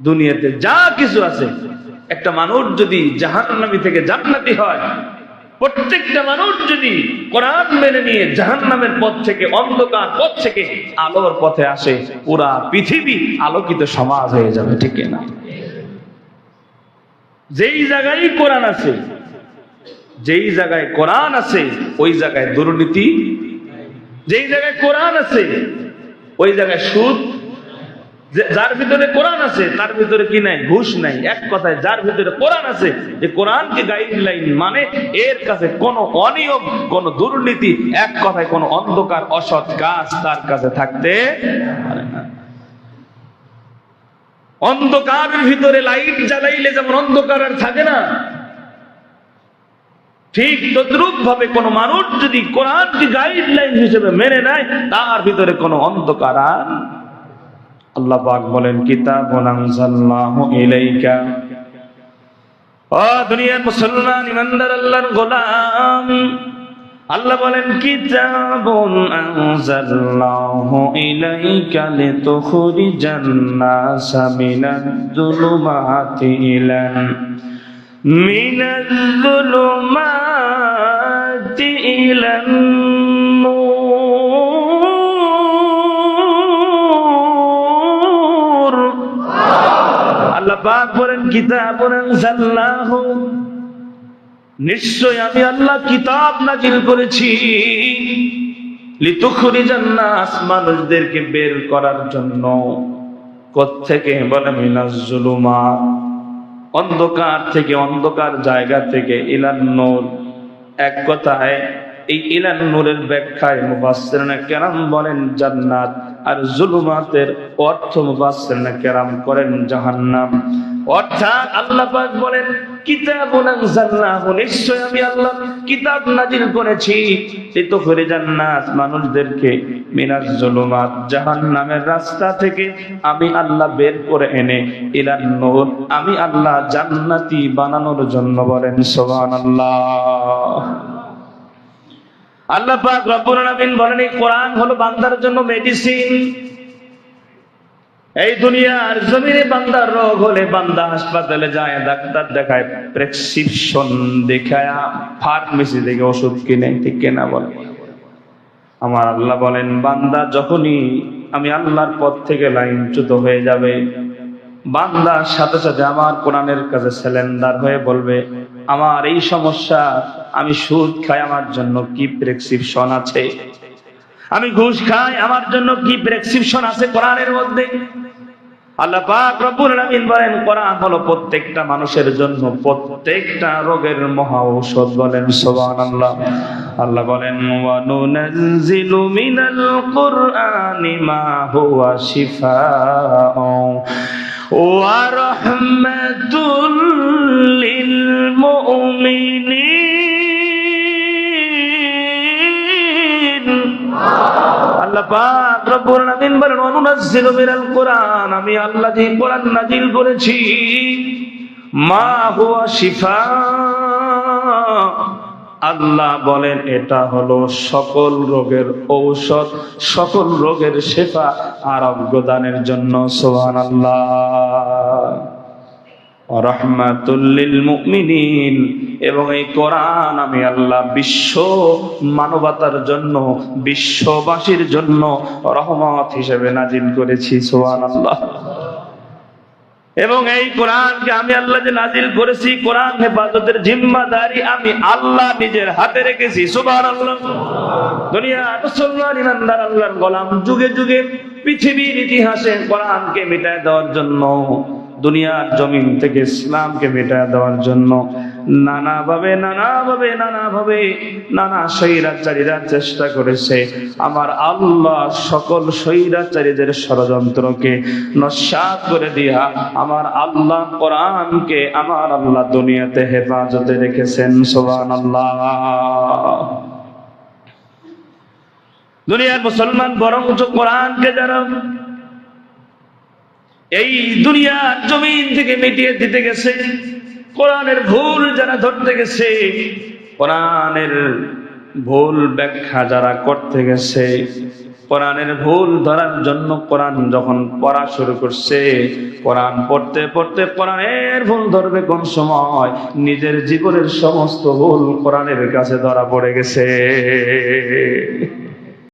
দুনিয়াতে যা কিছু আছে, একটা মানুষ যদি জাহান্নামী থেকে জান্নাতি হয়, প্রত্যেকটা মানুষ যদি কোরআন মেনে নিয়ে জাহান্নামের পথ থেকে, অন্ধকার পথ থেকে আলোর পথে আসে, পুরা পৃথিবী আলোকিত সমাজ হয়ে যাবে, ঠিক না? যেই জায়গায় কোরআন আছে, যেই জায়গায় কোরআন আছে ওই জায়গায় দুর্নীতি, যেই জায়গায় কোরআন আছে ওই জায়গায় সুদ, যার ভিতরে কোরআন আছে তার ভিতরে কি নাই? ঘুষ নাই। এক কথায় যার ভিতরে কোরআন আছে, যে কোরআনকে গাইডলাইন মানে, এর কাছে কোনো অনিয়ম, কোনো দুর্নীতি, এক কথায় কোনো অন্ধকার অসৎ কাজ তার কাছে থাকতে পারে না। অন্ধকারের ভিতরে লাইট জ্বালাইলে যেমন অন্ধকার আর থাকে না, ঠিক তদ্রূপ ভাবে কোন মানুষ যদি কোরআনকে গাইডলাইন হিসেবে মেনে নেয়, তার ভিতরে কোনো অন্ধকার আর। আল্লাহ পাক বলেন কিতাবুন আনজালনাহু ইলাইকা। ও দুনিয়ার মুসলমান ইমানদার আল্লাহর গোলাম, আল্লাহ বলেন কিতাবুন আনজালনাহু ইলাইকা লিতুখরিজান নাসা মিনাজ-যুলুমাতি ইলান নূর। আল্লাহ পাক বলেন কিতাবুন আনজালনাহু, নিশ্চয় আমি আল্লাহ কিতাব নাজিল করেছি, লিতুখরিজান নাস, মানুষদেরকে বের করার জন্য। কোত্থেকে? বলে মিনাজ-যুলুমাত, অন্ধকার থেকে, অন্ধকার জায়গা থেকে, ইলান নূর। এক কথায় এই ইলান নূরের ব্যাখ্যায় মুফাসসিরিনে কেরাম বলেন জান্নাত, আর জুলুমাতের অর্থ মুফাসসিরিনে কেরাম করেন জাহান্নাম। অর্থাৎ আল্লাহ পাক বলেন কিতাবুন আনজালনাহু, নিশ্চয় আমি আল্লাহ কিতাব নাজিল করেছি, লিতুখরিজান নাস, মানুষদেরকে মিনাজ-যুলুমাত, জাহান্নামের রাস্তা থেকে আমি আল্লাহ বের করে এনে ইলান নূর, আমি আল্লাহ জান্নাতি বানানোর জন্য। বলেন সুবহানাল্লাহ। আল্লাহ পাক রব্বুল আলামিন বলেন এই কোরআন হলো বান্দার জন্য মেডিসিন। এই দুনিয়ার জমিনে বান্দার রোগ হলে বান্দা হাসপাতালে যায়, ডাক্তার দেখায়, প্রেসক্রিপশন দেখায়, ফার্মেসি থেকে ওষুধ কিনে, ঠিক কিনা? বলে আমার আল্লাহ বলেন বান্দা যখনই আমি আল্লাহর পথ থেকে লাইনচ্যুত হয়ে যাবে, বান্দার সাথে সাথে আমার কোরআনের কাছে সিলিন্ডার হয়ে বলবে আমার এই সমস্যা, আমি সুদ খাই, আমার জন্য কি প্রেসক্রিপশন আছে? আমি ঘুষ খাই, আমার জন্য কি প্রেসক্রিপশন আছে কোরআনের মধ্যে? আল্লাহ পাক রব্বুল আলামিন বলেন কোরআন হলো প্রত্যেকটা মানুষের জন্য প্রত্যেকটা রোগের মহা ঔষধ। বলেন সুবহানাল্লাহ। আল্লাহ বলেন ওয়া নুনাজ্জিলু মিনাল কুরআনি মা হুয়া শিফাa'un ওয়া রাহমাতুল লিল মুমিনিন। আল্লাহ পাক রব্বুল আলামিন বলেন ওয়া নুনাজ্জিলু মিনাল কুরআন, আমি আল্লাহ যে কোরআন নাজিল করেছি, মা হুয়া শিফা, আল্লাহ বলেন এটা হলো সকল রোগের ঔষধ, সকল রোগের শিফা, আরোগ্য দানের জন্য। সুবহানাল্লাহ। রাহমাতুল লিল মুমিনিন, এবং এই কোরআন আমি আল্লাহ বিশ্ব মানবতার জন্য, বিশ্ববাসীর জন্য রহমত হিসেবে নাজিল করেছি। সুবহানাল্লাহ। এবং এই কোরআনকে আমি আল্লাহ যে নাজিল করেছি, কোরআন হেফাজতের জিম্মাদারি আমি আল্লাহ নিজের হাতে রেখেছি। সুবহানাল্লাহ। দুনিয়ার মুসলমান ইমানদার আল্লাহর গোলাম যুগে যুগে পৃথিবীর ইতিহাসে কোরআনকে মিটায় দেওয়ার জন্য, দুনিয়ার জমিন থেকে ইসলামকে মিটায় দেওয়ার জন্য নানাভাবে নানা স্বৈরাচারীরা চেষ্টা করেছে। আমার আল্লাহ সকল স্বৈরাচারীদের ষড়যন্ত্রকে নস্যাৎ করে দিয়া আমার আল্লাহ কোরআনকে আমার আল্লাহ দুনিয়াতে হেফাজতে রেখেছেন। সুবহানাল্লাহ। দুনিয়ার মুসলমান বরঞ্চ কোরআনকে যারা এই দুনিয়ার জমিন থেকে মিটিয়ে দিতে গেছে, কোরআনের ভুল যারা ধরতে গেছে, কোরআনের ভুল ব্যাখ্যা যারা করতে গেছে, কোরআনের ভুল ধরার জন্য কোরআন যখন পড়া শুরু করছে, কোরআন পড়তে পড়তে কোরআনের ভুল ধরবে কোন সময়, নিজের জীবনের সমস্ত ভুল কোরআনের কাছে ধরা পড়ে গেছে।